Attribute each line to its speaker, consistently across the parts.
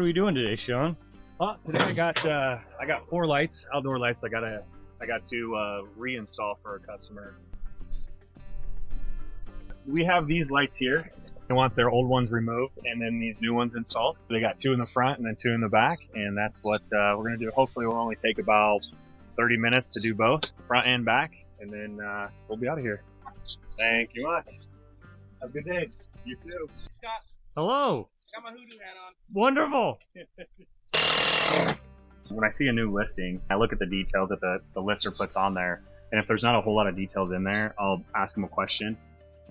Speaker 1: What are we doing today, Shawn? Today I got 4 lights, outdoor lights. I got to reinstall for a customer. We have these lights here. They want their old ones removed and then these new ones installed. They got 2 in the front and then 2 in the back, and that's what we're gonna do. Hopefully we'll only take about 30 minutes to do both, front and back, and then we'll be out of here. Thank you much. Have a good day. You too.
Speaker 2: Scott,
Speaker 1: Hello.
Speaker 2: got my HUDU hat on.
Speaker 1: Wonderful. When I see a new listing, I look at the details that the lister puts on there, and if there's not a whole lot of details in there, I'll ask them a question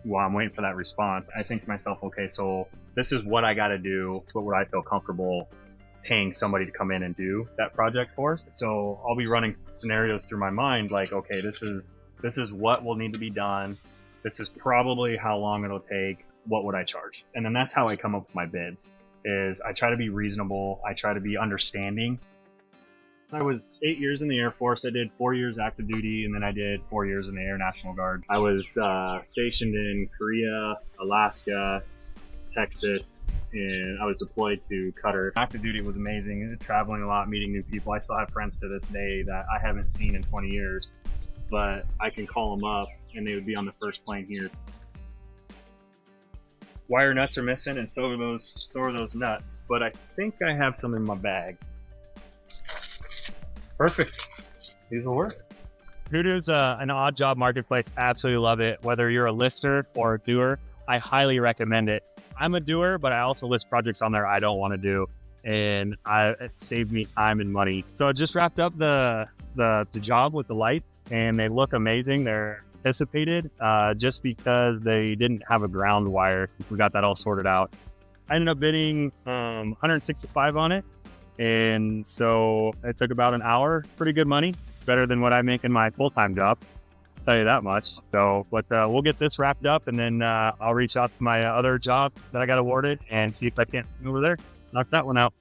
Speaker 1: while I'm waiting for that response. I think to myself, okay, so this is what I got to do. What would I feel comfortable paying somebody to come in and do that project for? So I'll be running scenarios through my mind, like, okay, this is what will need to be done. This is probably how long it'll take. What would I charge? And then that's how I come up with my bids. Is I try to be reasonable. I try to be understanding. I was 8 years in the Air Force. I did 4 years active duty, and then I did 4 years in the Air National Guard. I was stationed in Korea, Alaska, Texas, and I was deployed to Qatar. Active duty was amazing, traveling a lot, meeting new people. I still have friends to this day that I haven't seen in 20 years, but I can call them up, and they would be on the first plane here. Wire nuts are missing, and so are those nuts, but I think I have some in my bag. Perfect. These will work.
Speaker 3: HUDU's an odd job marketplace. Absolutely love it. Whether you're a lister or a doer, I highly recommend it. I'm a doer, but I also list projects on there I don't want to do, and it saved me time and money. So I just wrapped up the job with the lights, and they look amazing. They're anticipated just because they didn't have a ground wire. We got that all sorted out. I ended up bidding $165 on it. And so it took about an hour. Pretty good money, better than what I make in my full-time job. I'll tell you that much. So, but we'll get this wrapped up, and then I'll reach out to my other job that I got awarded and see if I can't come over there, knock that one out.